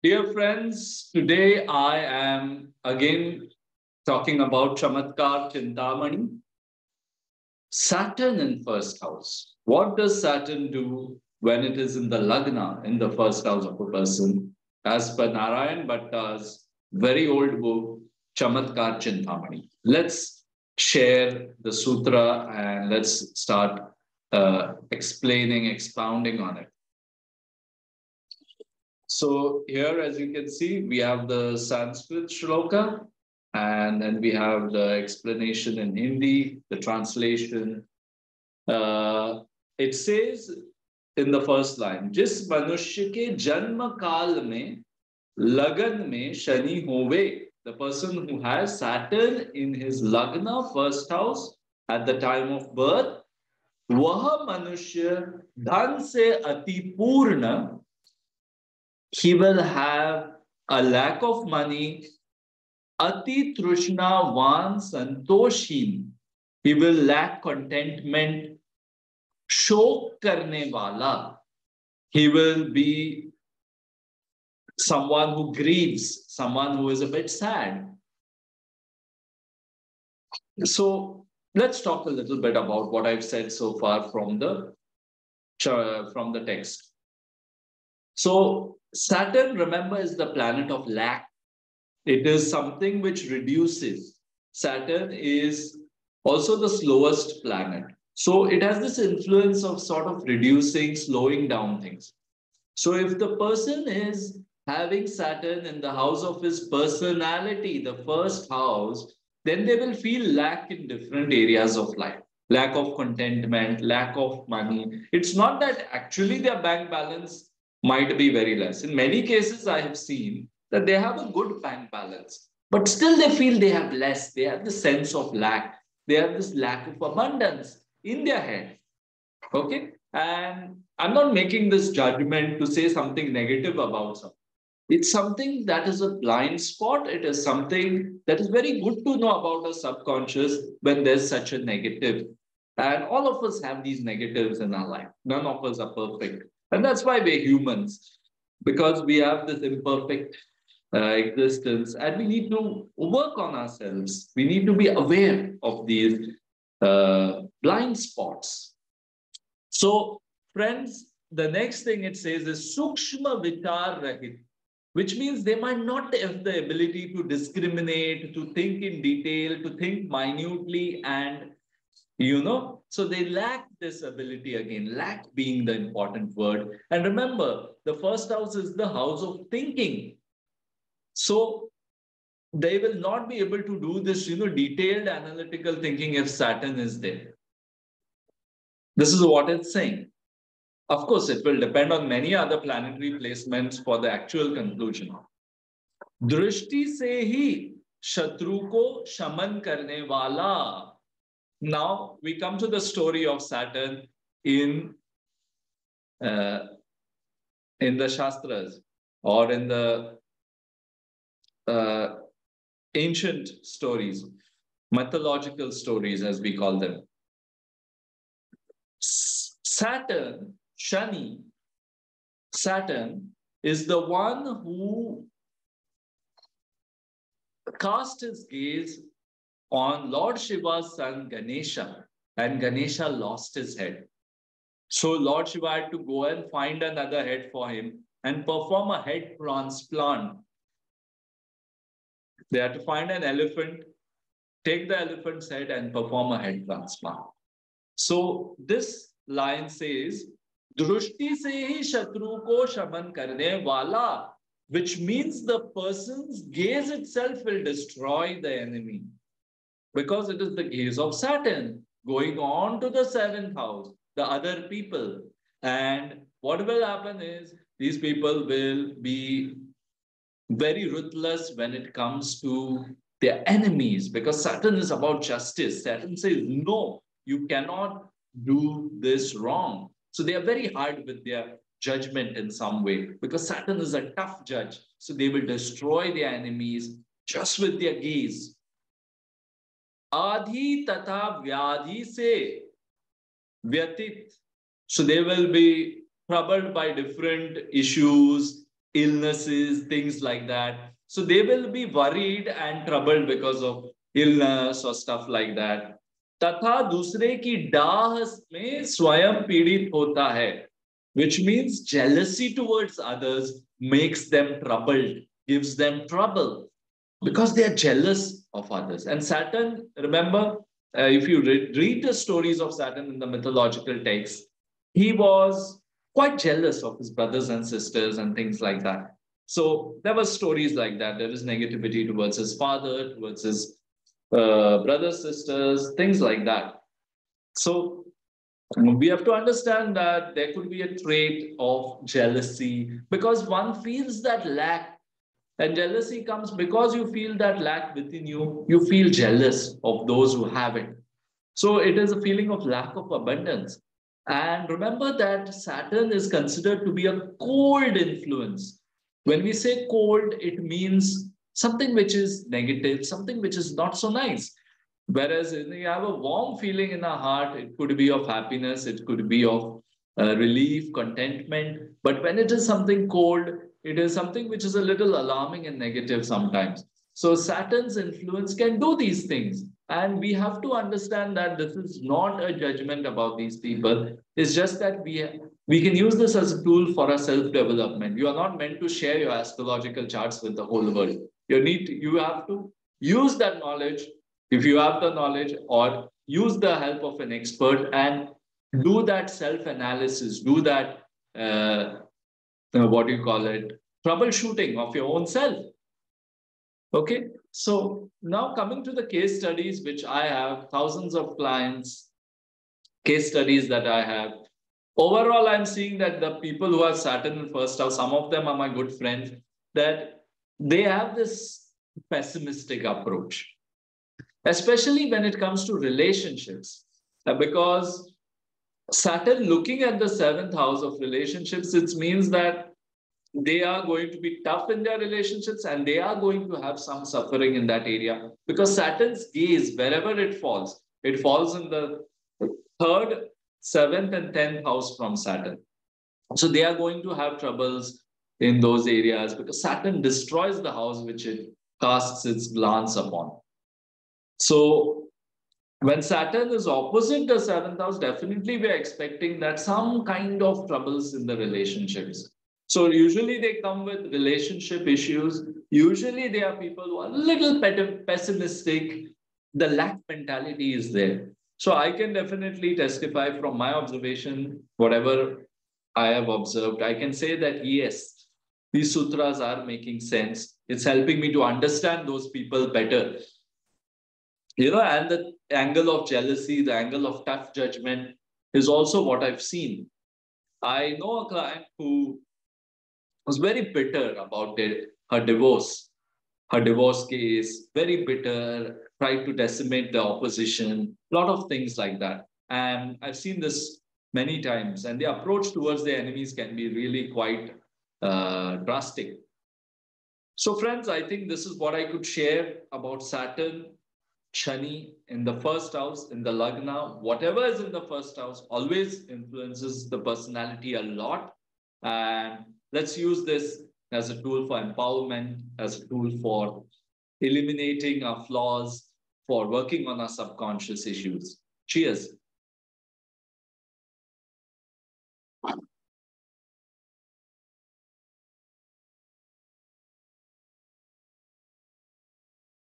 Dear friends, today I am again talking about Chamatkar Chintamani. Saturn in first house. What does Saturn do when it is in the Lagna, in the first house of a person? As per Narayan Bhatta's very old book, Chamatkar Chintamani. Let's share the sutra and let's start expounding on it. So here, as you can see, we have the Sanskrit Shloka, and then we have the explanation in Hindi, the translation. Uh, it says in the first line, जिस मनुष्य के जन्म काल में लगन में शनि होवे, the person who has Saturn in his lagna, first house, at the time of birth, वह मनुष्य धन से अति पूर्ण, he will have a lack of money, ati trushna van santoshin. He will lack contentment, shok karne wala. He will be someone who grieves, someone who is a bit sad. So let's talk a little bit about what I've said so far from the text. So Saturn, remember, is the planet of lack. It is something which reduces. Saturn is also the slowest planet. So it has this influence of sort of reducing, slowing down things. So if the person is having Saturn in the house of his personality, the first house, then they will feel lack in different areas of life. Lack of contentment, lack of money. It's not that actually their bank balance might be very less. In many cases, I have seen that they have a good bank balance, but still they feel they have less. They have this sense of lack. They have this lack of abundance in their head. Okay? And I'm not making this judgment to say something negative about something. It's something that is a blind spot. It is something that is very good to know about our subconscious when there's such a negative. And all of us have these negatives in our life. None of us are perfect. And that's why we're humans, because we have this imperfect existence and we need to work on ourselves. We need to be aware of these blind spots. So, friends, the next thing it says is Sukshma Vichar Rahit, which means they might not have the ability to discriminate, to think in detail, to think minutely, and so they lack this ability again, lack being the important word. And remember, the first house is the house of thinking. So they will not be able to do this, detailed analytical thinking if Saturn is there. This is what it's saying. Of course, it will depend on many other planetary placements for the actual conclusion. दृष्टि से ही शत्रु को शमन करने वाला. Now we come to the story of Saturn in the Shastras or in the ancient stories, mythological stories as we call them. Saturn, Shani, Saturn is the one who cast his gaze on Lord Shiva's son Ganesha, and Ganesha lost his head. So Lord Shiva had to go and find another head for him and perform a head transplant. They had to find an elephant, take the elephant's head and perform a head transplant. So this line says, Drushti se hi shatru ko shaman karne wala, which means the person's gaze itself will destroy the enemy, because it is the gaze of Saturn going on to the seventh house, the other people. And what will happen is these people will be very ruthless when it comes to their enemies, because Saturn is about justice. Saturn says, no, you cannot do this wrong. So they are very hard with their judgment in some way, because Saturn is a tough judge. So they will destroy their enemies just with their gaze. Adhi tata vyadhi se vyatit. So they will be troubled by different issues, illnesses, things like that. So they will be worried and troubled because of illness or stuff like that. तथा दूसरे की डाह में स्वयं पीड़ित होता है, which means jealousy towards others makes them troubled, gives them trouble because they are jealous of others. And Saturn, remember, if you read the stories of Saturn in the mythological texts, he was quite jealous of his brothers and sisters and things like that. So there were stories like that. There is negativity towards his father, towards his brothers, sisters, things like that. So we have to understand that there could be a trait of jealousy because one feels that lack, and jealousy comes because you feel that lack within you. You feel jealous of those who have it. So it is a feeling of lack of abundance. And remember that Saturn is considered to be a cold influence. When we say cold, it means something which is negative, something which is not so nice. Whereas if you have a warm feeling in the heart, it could be of happiness, it could be of relief, contentment. But when it is something cold, it is something which is a little alarming and negative sometimes. So Saturn's influence can do these things. And we have to understand that this is not a judgment about these people. It's just that we can use this as a tool for our self-development. You are not meant to share your astrological charts with the whole world. You have to use that knowledge if you have the knowledge, or use the help of an expert and do that self-analysis, do that, what do you call it, troubleshooting of your own self. Okay, so now coming to the case studies, which I have thousands of clients, case studies that I have. Overall, I'm seeing that the people who have Saturn in first house, some of them are my good friends, that they have this pessimistic approach, especially when it comes to relationships. Because Saturn looking at the seventh house of relationships, it means that they are going to be tough in their relationships and they are going to have some suffering in that area because Saturn's gaze, wherever it falls in the third, seventh, and 10th house from Saturn. So they are going to have troubles in those areas because Saturn destroys the house which it casts its glance upon. So when Saturn is opposite the seventh house, definitely we are expecting that some kind of troubles in the relationships. So usually they come with relationship issues. Usually they are people who are a little pessimistic. The lack mentality is there. So I can definitely testify from my observation, whatever I have observed, I can say that yes, these sutras are making sense. It's helping me to understand those people better. And the angle of jealousy, the angle of tough judgment is also what I've seen. I know a client who was very bitter about her divorce case, very bitter, tried to decimate the opposition, a lot of things like that. And I've seen this many times, and the approach towards the enemies can be really quite drastic. So, friends, I think this is what I could share about Saturn, Shani in the first house, in the Lagna, whatever is in the first house always influences the personality a lot. And let's use this as a tool for empowerment, as a tool for eliminating our flaws, for working on our subconscious issues. Cheers.